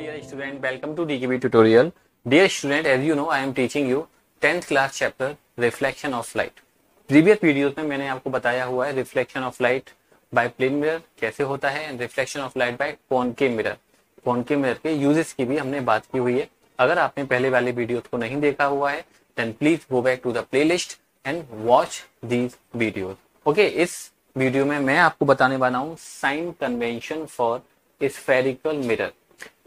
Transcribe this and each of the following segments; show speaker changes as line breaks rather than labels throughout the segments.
dear student, welcome to DKB tutorial. Dear student, as you know, I am teaching you 10th class chapter Reflection of Light. Previous videos में मैंने आपको बताया हुआ है Reflection of Light by plane mirror कैसे होता है and Reflection of Light by concave mirror. Concave mirror के uses की भी हमने बात की हुई है. अगर आपने पहले वाले वीडियोस को नहीं देखा हुआ है, then please go back to the playlist and watch these videos. Okay, इस वीडियो में मैं आपको बताने वाला हूँ sign convention for spherical mirror.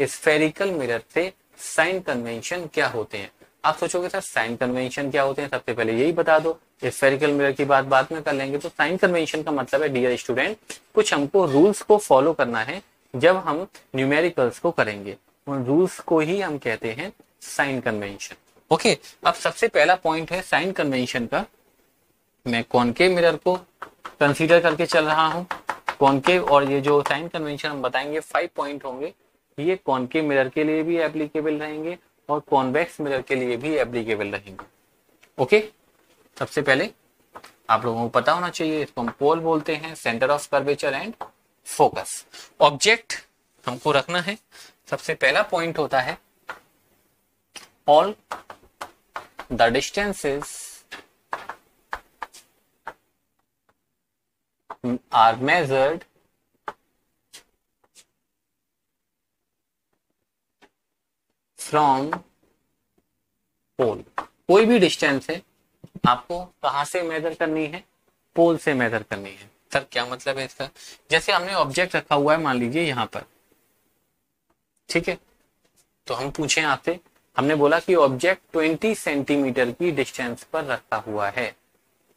Spherical mirror से साइन कन्वेंशन क्या होते हैं. आप सोचोगे सर साइन कन्वेंशन क्या होते हैं, सबसे पहले यही बता दो. स्फेरिकल मिरर की बात बाद में कर लेंगे. तो साइन कन्वेंशन का मतलब है डियर स्टूडेंट, कुछ हमको रूल्स को फॉलो करना है जब हम न्यूमेरिकल्स को करेंगे. उन रूल्स को ही हम कहते हैं साइन कन्वेंशन. ओके, अब सबसे पहला पॉइंट है साइन कन्वेंशन का. मैं कॉनकेव मिरर को कंसीडर करके चल रहा हूं. कॉनकेव और ये जो साइन कन्वेंशन हम बताएंगे 5 पॉइंट होंगे. ये कॉनकेव मिरर के लिए भी एप्लीकेबल रहेंगे और कॉन्वेक्स मिरर के लिए भी एप्लीकेबल रहेंगे. ओके, सबसे पहले आप लोगों को पता होना चाहिए, इसको हम पोल बोलते हैं, centre of curvature and focus. Object हमको रखना है. सबसे पहला पॉइंट होता है all the distances are measured from pole. कोई भी डिस्टेंस है आपको कहां से मेजर करनी है, पोल से मेजर करनी है. सर क्या मतलब है इसका. जैसे हमने ऑब्जेक्ट रखा हुआ है, मान लीजिए यहां पर, ठीक है. तो हम पूछें आपसे, हमने बोला कि ऑब्जेक्ट 20 सेंटीमीटर की डिस्टेंस पर रखा हुआ है.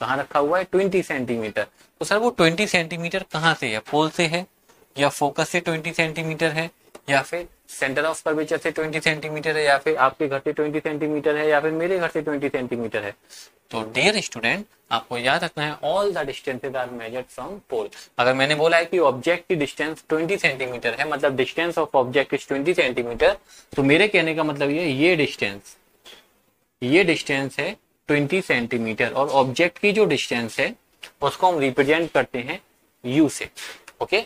कहाँ रखा हुआ है, 20 सेंटीमीटर. तो सर वो 20 सेंटीमीटर कहाँ से है, पोल से है या फोकस से 20 सेंटीमीटर है या फिर सेंटर ऑफ कर्वेचर से 20 सेंटीमीटर है या फिर आपके घर से 20 सेंटीमीटर है या फिर मेरे घर से 20 सेंटीमीटर है. तो डियर स्टूडेंट, आपको याद रखना है all the distances are measured from pole. अगर मैंने बोला है कि ऑब्जेक्ट की डिस्टेंस 20 सेंटीमीटर है, मतलब distance of object is 20 centimetre, तो मेरे कहने का मतलब ये डिस्टेंस है 20 सेंटीमीटर और ऑब्जेक्ट की जो डिस्टेंस है उसको हम रिप्रेजेंट करते हैं यू से. ओके,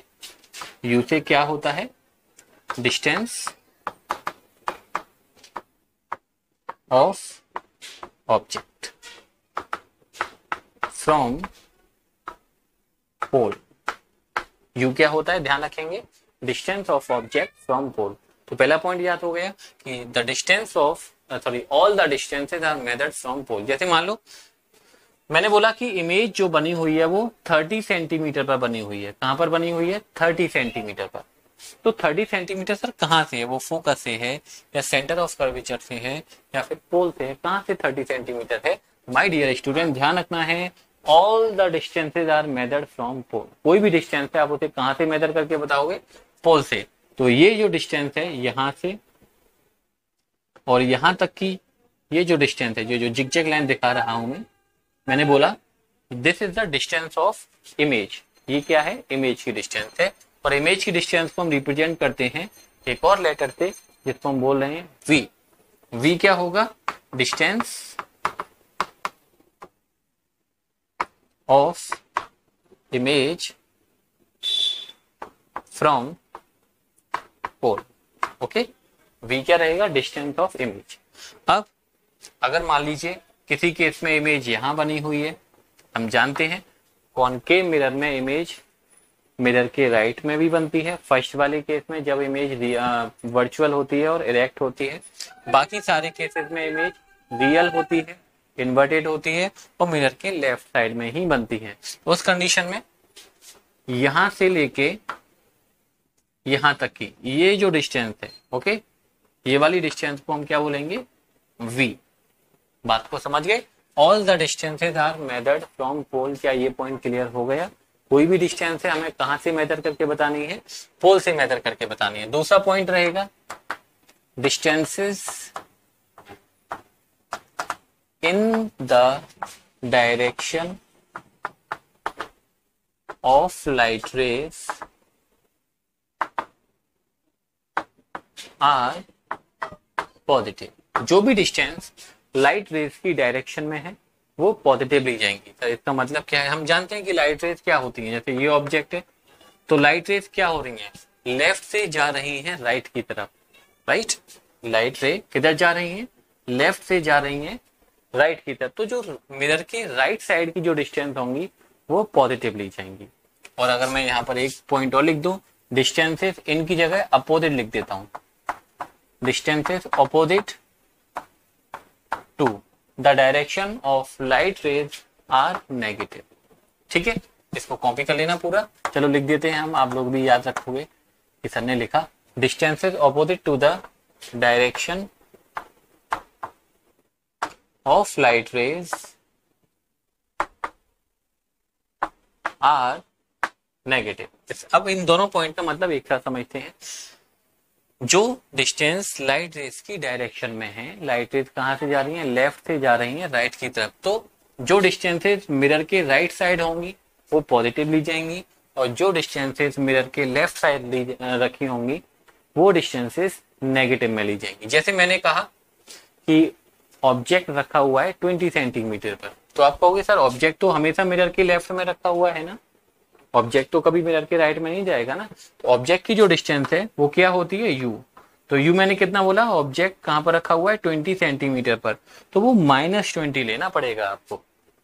यू से क्या होता है, distance of object from pole. U क्या होता है, ध्यान रखेंगे, distance of object from pole. तो पहला पॉइंट याद हो गया कि the distance of all the distances are measured from pole. जैसे मान लो मैंने बोला कि इमेज जो बनी हुई है वो 30 सेंटीमीटर पर बनी हुई है. कहां पर बनी हुई है, 30 सेंटीमीटर पर. तो 30 सेंटीमीटर सर कहां से है, वो फोकस से है या सेंटर ऑफ कर्वेचर से है या फिर पोल से है. कहां से 30 सेंटीमीटर है. माय डियर स्टूडेंट, ध्यान रखना है all the distances are measured from pole. कोई भी डिस्टेंस है आप उसे कहां से मेजर करके बताओगे, पोल से. तो ये जो डिस्टेंस है यहां से और यहां तक की ये जो डिस्टेंस है, जो जिगजैग लाइन दिखा रहा हूं मैंने बोला this is the distance of image. ये क्या है, इमेज की डिस्टेंस है. और इमेज की डिस्टेंस को हम रिप्रेजेंट करते हैं एक और लेटर से जिसको हम बोल रहे हैं वी. वी क्या होगा, distance of image from pole. Okay, V क्या रहेगा, डिस्टेंस ऑफ इमेज. अब अगर मान लीजिए किसी केस में इमेज यहां बनी हुई है, हम जानते हैं कॉनकेव मिरर में इमेज मिरर के राइट में भी बनती है. फर्स्ट वाले केस में जब इमेज वर्चुअल होती है और इरेक्ट होती है. बाकी सारे केसेस में इमेज रियल होती है, इन्वर्टेड होती है और मिरर के लेफ्ट साइड में ही बनती है. उस कंडीशन में यहां से लेके यहां तक की ये जो डिस्टेंस है, ओके, ये वाली डिस्टेंस को हम क्या बोलेंगे, v. बात को समझ गए. All the distances are measured from pole. क्या ये पॉइंट क्लियर हो गया. कोई भी डिस्टेंस है हमें कहां से मेजर करके बतानी है, पोल से मेजर करके बतानी है. दूसरा पॉइंट रहेगा distances in the direction of light rays are positive. जो भी डिस्टेंस लाइट रेज की डायरेक्शन में है वो पॉजिटिव ली जाएंगी. तो इसका मतलब क्या है, हम जानते हैं कि लाइट रेज क्या होती है. जैसे ये ऑब्जेक्ट है तो लाइट रेज क्या हो रही है, लेफ्ट से जा रही है राइट की तरफ. राइट। लाइट रे किधर जा रही है, लेफ्ट से जा रही है राइट की तरफ, तो जो मिरर के राइट साइड की जो डिस्टेंस होंगी वो पॉजिटिव ली जाएंगी। और अगर मैं यहाँ पर एक पॉइंट और लिख दूं, डिस्टेंसेस इनकी जगह अपोजिट लिख देता हूं, distances opposite to the direction of light rays are negative. ठीक है, इसको कॉपी कर लेना पूरा। चलो लिख देते हैं हम, आप लोग भी याद रखोगे कि सर ने लिखा distances opposite to the direction of light rays are negative. अब इन दोनों पॉइंट का मतलब एक साथ समझते हैं। जो डिस्टेंस लाइट रेज की डायरेक्शन में है, लाइट रेज कहां से जा रही है, लेफ्ट से जा रही है राइट की तरफ, तो जो डिस्टेंसेस मिरर के राइट साइड होंगी वो पॉजिटिव ली जाएंगी, और जो डिस्टेंसेस मिरर के लेफ्ट साइड रखी होंगी वो डिस्टेंसेस नेगेटिव में ली जाएंगी। जैसे मैंने कहा कि ऑब्जेक्ट रखा हुआ है 20 सेंटीमीटर पर, तो आप कहोगे सर ऑब्जेक्ट तो हमेशा मिरर के लेफ्ट में रखा हुआ है ना, ऑब्जेक्ट तो कभी मिरर के राइट में नहीं जाएगा ना। तो ऑब्जेक्ट की जो डिस्टेंस है वो क्या होती है, यू। तो यू मैंने कितना बोला, ऑब्जेक्ट कहां पर रखा हुआ है 20 सेंटीमीटर पर, तो वो -20 लेना पड़ेगा आपको।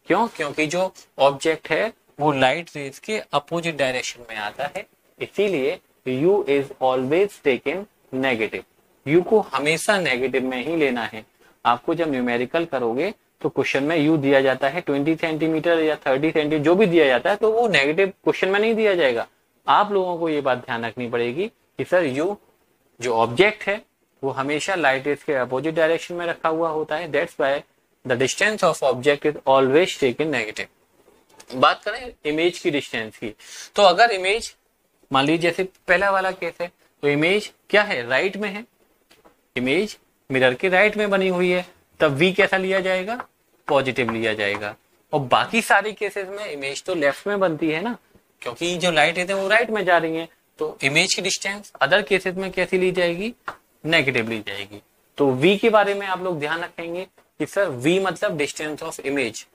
क्यों, क्योंकि जो ऑब्जेक्ट है वो लाइट रेज के अपोजिट डायरेक्शन में आता है, इसीलिए you is always taken negative. You को हमेशा नेगेटिव में ही लेना है। आपको जब न्यूमेरिकल करोगे तो क्वेश्चन में यू दिया जाता है 20 सेंटीमीटर या 30 सेंटीमीटर जो भी दिया जाता है, तो वो नेगेटिव क्वेश्चन में नहीं दिया जाएगा। आप लोगों को ये बात ध्यान रखनी पड़ेगी कि सर यू जो ऑब्जेक्ट है वो हमेशा लाइट रेज के अपोजिट डायरेक्शन में रखा हुआ होता है, that's why the distance of object is always taken negative. बात करें इमेज की डिस्टेंस की, तो अगर इमेज मान लीजिए जैसे पहला वाला केस है, तो इमेज क्या है, राइट में है, इमेज मिरर के राइट में बनी हुई है, तब v कैसा लिया जाएगा, पॉजिटिव लिया जाएगा। और बाकी सारे केसेस में इमेज तो लेफ्ट में बनती है ना, क्योंकि जो लाइट है वो राइट में जा रही है, तो इमेज की डिस्टेंस अदर केसेस में कैसी ली जाएगी, नेगेटिव ली जाएगी। तो v के बारे में आप लोग ध्यान रखेंगे कि सर v मतलब distance of image.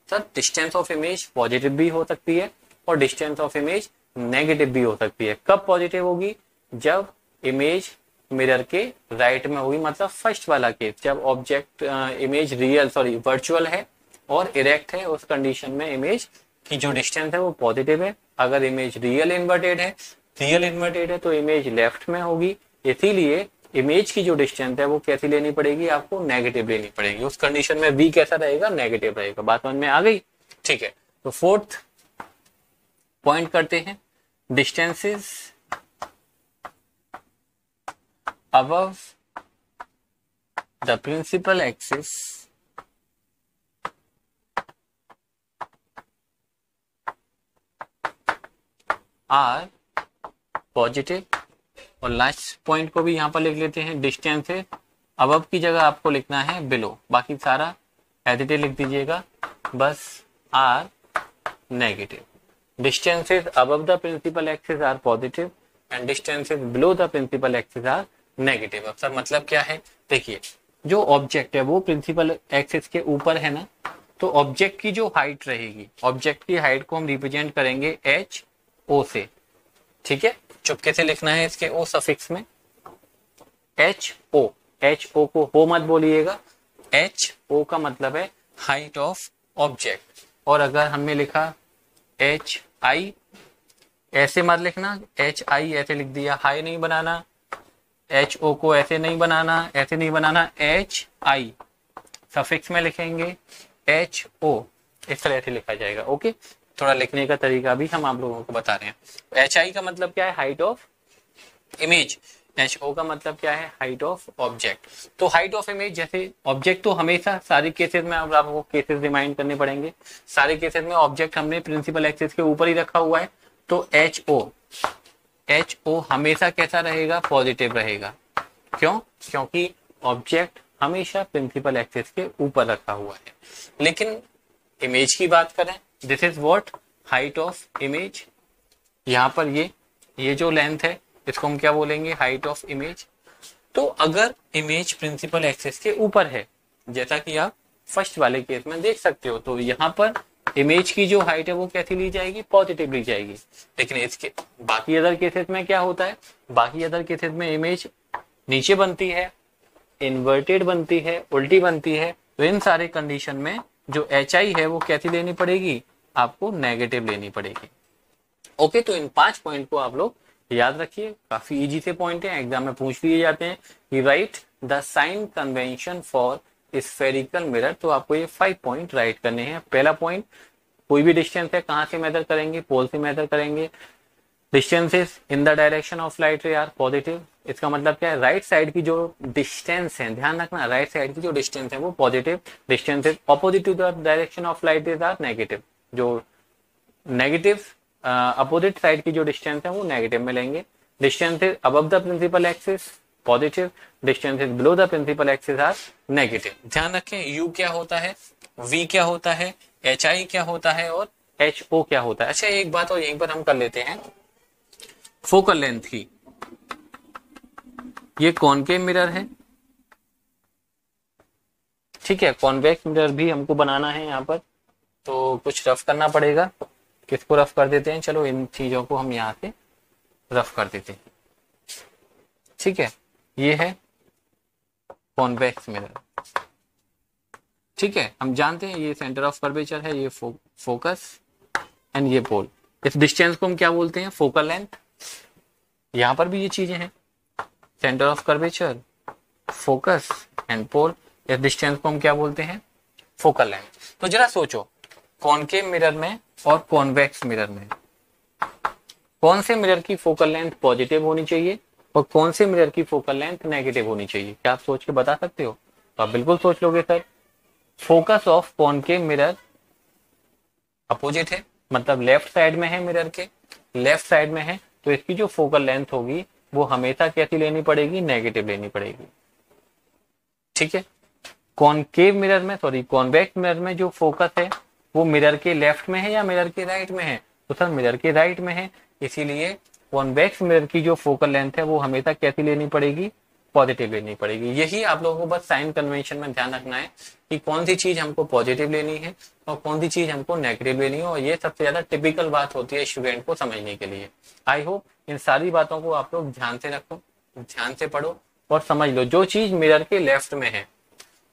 Sir distance of image positive भी हो सकती है और डिस्टेंस ऑफ इमेज नेगेटिव भी हो सकती है। कब पॉजिटिव होगी, जब इमेज मिरर के राइट में होगी, मतलब फर्स्ट वाला केस, जब ऑब्जेक्ट इमेज वर्चुअल है और इरेक्ट है, उस कंडीशन में इमेज की जो डिस्टेंस है वो पॉजिटिव है। अगर इमेज रियल इन्वर्टेड है तो इमेज लेफ्ट में होगी, इसीलिए इमेज की जो डिस्टेंस है वो कैसी लेनी पड़ेगी, आपको नेगेटिव लेनी पड़ेगी। उस कंडीशन में v कैसा रहेगा, नेगेटिव रहेगा। बात समझ में आ गई, ठीक है। तो फोर्थ पॉइंट करते हैं, distances above the principal axis are positive। और लास्ट पॉइंट को भी यहां पर लिख लेते हैं, डिस्टेंस है अबव की जगह आपको लिखना है बिलो, बाकी सारा एज इट इज लिख दीजिएगा, बस are negative. Distances above the principal axis are positive and distances below the principal axis are negative. अब सर मतलब क्या है, देखिए जो ऑब्जेक्ट है वो प्रिंसिपल एक्सिस के ऊपर है ना, तो ऑब्जेक्ट की जो हाइट रहेगी, ऑब्जेक्ट की हाइट को हम रिप्रेजेंट करेंगे एच ओ से, ठीक है। चुपके से लिखना है इसके ओ सफिक्स में, एच ओ को हो मत बोलिएगा, एच ओ का मतलब है हाइट ऑफ ऑब्जेक्ट। और अगर हमने लिखा एच आई, ऐसे मत लिखना, एच आई ऐसे लिख दिया, हाई नहीं बनाना, एच ओ को ऐसे नहीं बनाना, ऐसे नहीं बनाना, एच आई सफिक्स में लिखेंगे एच ओ, इस तरह से लिखा जाएगा। ओके, थोड़ा लिखने का तरीका भी हम आप लोगों को बता रहे हैं। एच आई का मतलब क्या है, height of image, H O का मतलब क्या है, हाइट ऑफ ऑब्जेक्ट। तो हाइट ऑफ इमेज, जैसे ऑब्जेक्ट तो हमेशा सारे केसेस में, अब आपको केसेस रिमाइंड करने पड़ेंगे, सारे केसेस में ऑब्जेक्ट हमने प्रिंसिपल एक्सिस के ऊपर ही रखा हुआ है, तो एच ओ हमेशा कैसा रहेगा, पॉजिटिव रहेगा। क्यों, क्योंकि ऑब्जेक्ट हमेशा प्रिंसिपल एक्सिस के ऊपर रखा हुआ है। लेकिन इमेज की बात करें, this is what, height of image. यहाँ पर ये जो लेंथ है इसको हम क्या बोलेंगे, हाइट ऑफ इमेज। तो अगर इमेज प्रिंसिपल एक्सिस के ऊपर है, जैसा कि आप फर्स्ट वाले केस में देख सकते हो, तो यहाँ पर इमेज की जो हाइट है वो कैसी ली जाएगी, पॉजिटिव ली जाएगी। लेकिन इसके बाकी अदर केसेस में क्या होता है, बाकी अदर केसेस में इमेज नीचे बनती है, इन्वर्टेड बनती है, उल्टी बनती है, तो इन सारे कंडीशन में जो एच आई है वो कैसी लेनी पड़ेगी, आपको नेगेटिव लेनी पड़ेगी। ओके, तो इन 5 पॉइंट को आप लोग याद रखिए, काफी इजी से पॉइंट है, एग्जाम में पूछ लिए जाते हैं कि write the sign convention for spherical mirror. तो आपको ये 5 पॉइंट राइट करने हैं। पहला पॉइंट, कोई भी डिस्टेंस है कहां से मेजर करेंगे, पोल से मेजर करेंगे। Distances in the direction of light ray are positive. इसका मतलब क्या है, राइट साइड की जो डिस्टेंस है, ध्यान रखना, राइट साइड की जो डिस्टेंस है वो positive. Distances opposite to the direction of light rays are negative. जो नेगेटिव अपोजिट साइड की जो डिस्टेंस है वो नेगेटिव में लेंगे। Distances above the principal axis positive, distances below the principal axis are negative. ध्यान रखें, यू क्या होता है, वी क्या होता है, एच आई क्या होता है और एच ओ क्या होता है। अच्छा, एक बात और यहीं पर हम कर लेते हैं, फोकल लेंथ की। ये कॉनकेव मिरर है, ठीक है, कॉन्वेक्स मिरर भी हमको बनाना है यहाँ पर, तो कुछ रफ करना पड़ेगा। किसको रफ कर देते हैं, चलो इन चीजों को हम यहाँ से रफ कर देते हैं, ठीक है। ये है कॉन्वेक्स मिरर, ठीक है। हम जानते हैं ये सेंटर ऑफ कर्वेचर है, ये फोकस एंड ये पोल। इस डिस्टेंस को हम क्या बोलते हैं, फोकल लेंथ। यहां पर भी ये चीजें हैं, centre of curvature, focus and pole. इस डिस्टेंस को हम क्या बोलते हैं, फोकल लेंथ। तो जरा सोचो, कॉनकेव मिरर में और कॉन्वेक्स मिरर में कौन से मिरर की फोकल लेंथ पॉजिटिव होनी चाहिए और कौन से मिरर की फोकल लेंथ नेगेटिव होनी चाहिए, क्या आप सोच के बता सकते हो? तो आप बिल्कुल सोच लोगे sir. Focus of concave mirror opposite है, मतलब लेफ्ट साइड में है, मिरर के लेफ्ट साइड में है, तो इसकी जो फोकल लेंथ होगी वो हमेशा कैसी लेनी पड़ेगी, नेगेटिव लेनी पड़ेगी, ठीक है। कॉनकेव मिरर में, सॉरी कॉन्वेक्स मिरर में जो फोकस है वो मिरर के लेफ्ट में है या मिरर के राइट में है, तो सर मिरर के राइट में है, इसीलिए कॉन्वेक्स मिरर की जो फोकल लेंथ है वो हमेशा कैसी लेनी पड़ेगी, पॉजिटिव लेनी पड़ेगी। यही आप लोगों को बस साइन कन्वेंशन में ध्यान रखना है कि कौन सी चीज हमको पॉजिटिव लेनी है और कौन सी चीज हमको नेगेटिव लेनी है, और ये सबसे ज्यादा टिपिकल बात होती है स्टूडेंट को समझने के लिए। आई होप इन सारी बातों को आप लोग ध्यान से रखो, ध्यान से पढ़ो और समझ लो। जो चीज मिरर के लेफ्ट में है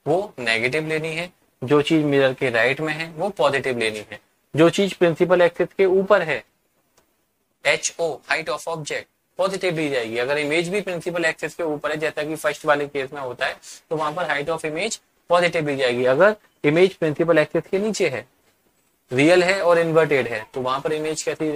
वो नेगेटिव लेनी है, जो चीज मिरर के राइट में है वो पॉजिटिव लेनी है। जो चीज प्रिंसिपल एक्सिस के ऊपर है, h o height of object, positive ली जाएगी। अगर इमेज भी प्रिंसिपल एक्सिस के ऊपर है, जैसा कि फर्स्ट वाले केस में होता है, तो वहां पर हाइट ऑफ इमेज पॉजिटिव ली जाएगी। अगर इमेज प्रिंसिपल एक्सिस के नीचे है, रियल है और इन्वर्टेड है, तो वहां पर इमेज कैसी,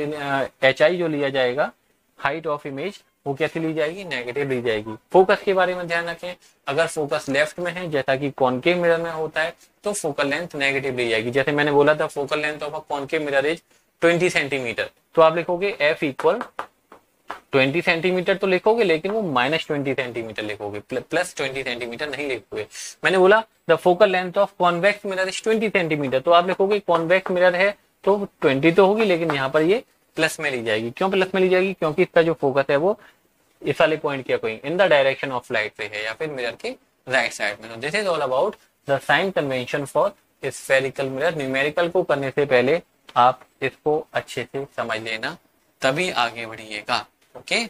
एच आई जो लिया जाएगा, हाइट ऑफ इमेज, वो कैसी ली जाएगी, नेगेटिव ली जाएगी। फोकस के बारे में ध्यान रखें, अगर फोकस लेफ्ट में है जैसा कि कॉनकेव मिरर में होता है, तो फोकल लेंथ नेगेटिव ली जाएगी। जैसे मैंने बोला था, focal length of a concave mirror is 20 centimetre, तो आप लिखोगे एफ इक्वल 20 सेंटीमीटर तो लिखोगे, लेकिन वो -20 सेंटीमीटर लिखोगे, प्लस 20 सेंटीमीटर नहीं लिखोगे। मैंने बोला the focal length of convex mirror is 20 centimetre, तो आप लिखोगे कॉन्वेक्स मिरर है तो 20 तो होगी, लेकिन यहाँ पर ये प्लस में ली जाएगी। क्यों प्लस में ली जाएगी, क्योंकि इसका जो फोकस है वो इस वाले पॉइंट के according in the direction of light पे है, या फिर मिरर के राइट साइड में। This is all about the sign convention for spherical mirror. Numerical को करने से पहले आप इसको अच्छे से समझ लेना, तभी आगे बढ़िएगा। ओके।